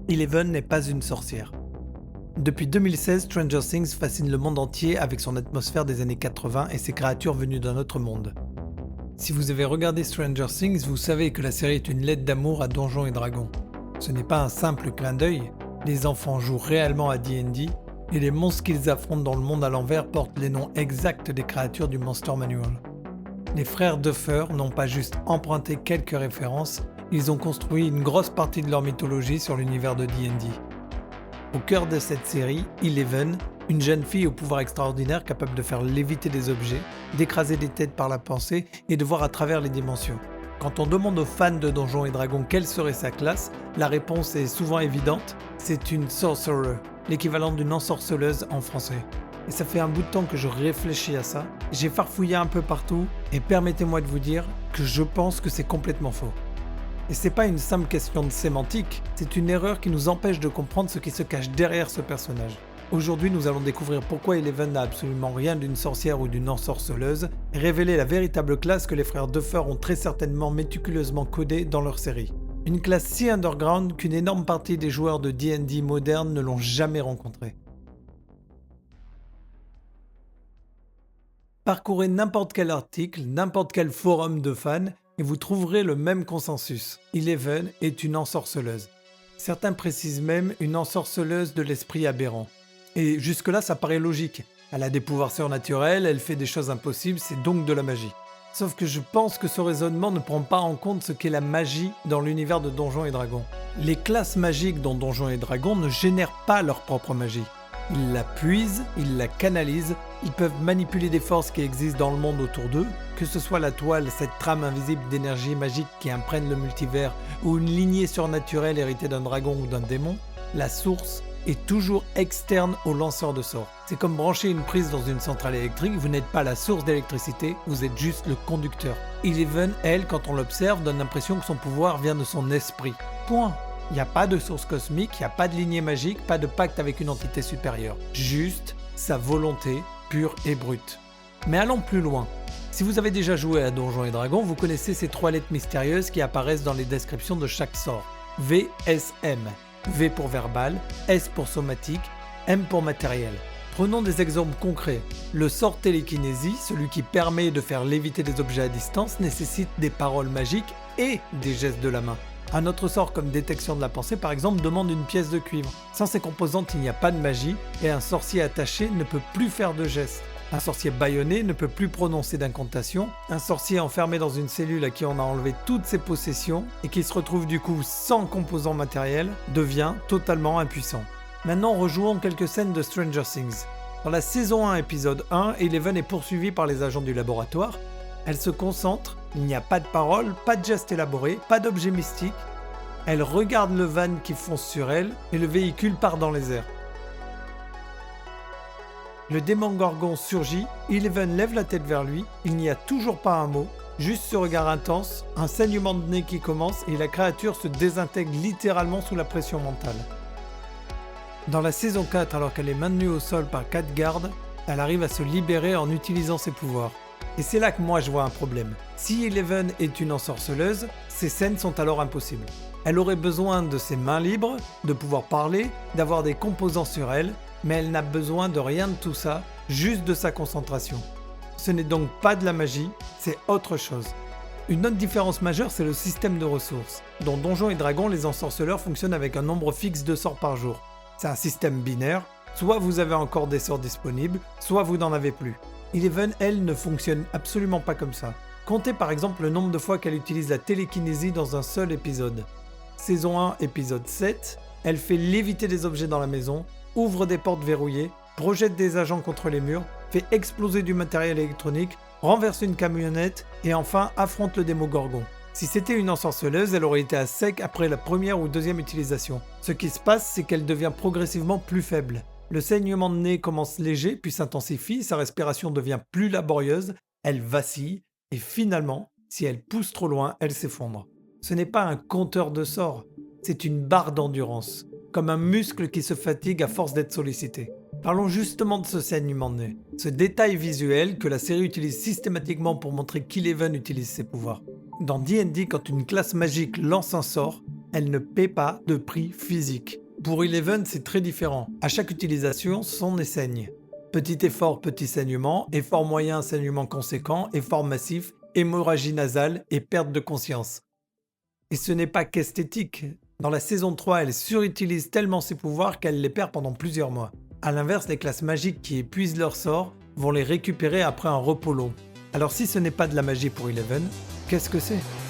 Eleven n'est pas une sorcière. Depuis 2016, Stranger Things fascine le monde entier avec son atmosphère des années 80 et ses créatures venues d'un autre monde. Si vous avez regardé Stranger Things, vous savez que la série est une lettre d'amour à Donjons et Dragons. Ce n'est pas un simple clin d'œil, les enfants jouent réellement à D&D et les monstres qu'ils affrontent dans le monde à l'envers portent les noms exacts des créatures du Monster Manual. Les frères Duffer n'ont pas juste emprunté quelques références, ils ont construit une grosse partie de leur mythologie sur l'univers de D&D. Au cœur de cette série, Eleven, une jeune fille au pouvoir extraordinaire capable de faire léviter des objets, d'écraser des têtes par la pensée et de voir à travers les dimensions. Quand on demande aux fans de Donjons et Dragons quelle serait sa classe, la réponse est souvent évidente, c'est une sorcerer, l'équivalent d'une ensorceleuse en français. Et ça fait un bout de temps que je réfléchis à ça, j'ai farfouillé un peu partout, et permettez-moi de vous dire que je pense que c'est complètement faux. Et c'est pas une simple question de sémantique, c'est une erreur qui nous empêche de comprendre ce qui se cache derrière ce personnage. Aujourd'hui, nous allons découvrir pourquoi Eleven n'a absolument rien d'une sorcière ou d'une ensorceleuse, et révéler la véritable classe que les frères Duffer ont très certainement méticuleusement codée dans leur série. Une classe si underground qu'une énorme partie des joueurs de D&D modernes ne l'ont jamais rencontrée. Parcourez n'importe quel article, n'importe quel forum de fans, et vous trouverez le même consensus. Eleven est une ensorceleuse. Certains précisent même une ensorceleuse de l'esprit aberrant. Et jusque-là, ça paraît logique. Elle a des pouvoirs surnaturels, elle fait des choses impossibles, c'est donc de la magie. Sauf que je pense que ce raisonnement ne prend pas en compte ce qu'est la magie dans l'univers de Donjons et Dragons. Les classes magiques dans Donjons et Dragons ne génèrent pas leur propre magie. Ils la puisent, ils la canalisent, ils peuvent manipuler des forces qui existent dans le monde autour d'eux, que ce soit la toile, cette trame invisible d'énergie magique qui imprègne le multivers, ou une lignée surnaturelle héritée d'un dragon ou d'un démon, la source est toujours externe au lanceur de sorts. C'est comme brancher une prise dans une centrale électrique, vous n'êtes pas la source d'électricité, vous êtes juste le conducteur. Eleven, elle, quand on l'observe, donne l'impression que son pouvoir vient de son esprit. Point. Il n'y a pas de source cosmique, il n'y a pas de lignée magique, pas de pacte avec une entité supérieure. Juste sa volonté pure et brute. Mais allons plus loin. Si vous avez déjà joué à Donjons et Dragons, vous connaissez ces 3 lettres mystérieuses qui apparaissent dans les descriptions de chaque sort. VSM. V pour verbal, S pour somatique, M pour matériel. Prenons des exemples concrets. Le sort télékinésie, celui qui permet de faire léviter des objets à distance, nécessite des paroles magiques et des gestes de la main. Un autre sort comme détection de la pensée par exemple demande une pièce de cuivre. Sans ces composantes il n'y a pas de magie et un sorcier attaché ne peut plus faire de gestes. Un sorcier bâillonné ne peut plus prononcer d'incantations. Un sorcier enfermé dans une cellule à qui on a enlevé toutes ses possessions et qui se retrouve du coup sans composants matériels devient totalement impuissant. Maintenant rejouons quelques scènes de Stranger Things. Dans la saison 1 épisode 1, Eleven est poursuivie par les agents du laboratoire. Elle se concentre, il n'y a pas de paroles, pas de gestes élaborés, pas d'objets mystiques. Elle regarde le van qui fonce sur elle et le véhicule part dans les airs. Le démon Gorgon surgit, Eleven lève la tête vers lui, il n'y a toujours pas un mot, juste ce regard intense, un saignement de nez qui commence et la créature se désintègre littéralement sous la pression mentale. Dans la saison 4, alors qu'elle est maintenue au sol par 4 gardes, elle arrive à se libérer en utilisant ses pouvoirs. Et c'est là que moi je vois un problème. Si Eleven est une ensorceleuse, ces scènes sont alors impossibles. Elle aurait besoin de ses mains libres, de pouvoir parler, d'avoir des composants sur elle, mais elle n'a besoin de rien de tout ça, juste de sa concentration. Ce n'est donc pas de la magie, c'est autre chose. Une autre différence majeure, c'est le système de ressources. Dans Donjons et Dragons, les ensorceleurs fonctionnent avec un nombre fixe de sorts par jour. C'est un système binaire, soit vous avez encore des sorts disponibles, soit vous n'en avez plus. Eleven, elle, ne fonctionne absolument pas comme ça. Comptez par exemple le nombre de fois qu'elle utilise la télékinésie dans un seul épisode. Saison 1, épisode 7, elle fait léviter des objets dans la maison, ouvre des portes verrouillées, projette des agents contre les murs, fait exploser du matériel électronique, renverse une camionnette et enfin affronte le Démogorgon. Si c'était une ensorceleuse, elle aurait été à sec après la première ou deuxième utilisation. Ce qui se passe, c'est qu'elle devient progressivement plus faible. Le saignement de nez commence léger puis s'intensifie, sa respiration devient plus laborieuse, elle vacille et finalement, si elle pousse trop loin, elle s'effondre. Ce n'est pas un compteur de sorts, c'est une barre d'endurance, comme un muscle qui se fatigue à force d'être sollicité. Parlons justement de ce saignement de nez, ce détail visuel que la série utilise systématiquement pour montrer qu'Eleven utilise ses pouvoirs. Dans D&D, quand une classe magique lance un sort, elle ne paie pas de prix physique. Pour Eleven, c'est très différent. À chaque utilisation, son saigne. Petit effort, petit saignement, effort moyen, saignement conséquent, effort massif, hémorragie nasale et perte de conscience. Et ce n'est pas qu'esthétique. Dans la saison 3, elle surutilise tellement ses pouvoirs qu'elle les perd pendant plusieurs mois. A l'inverse, les classes magiques qui épuisent leur sort vont les récupérer après un repos long. Alors si ce n'est pas de la magie pour Eleven, qu'est-ce que c'est ?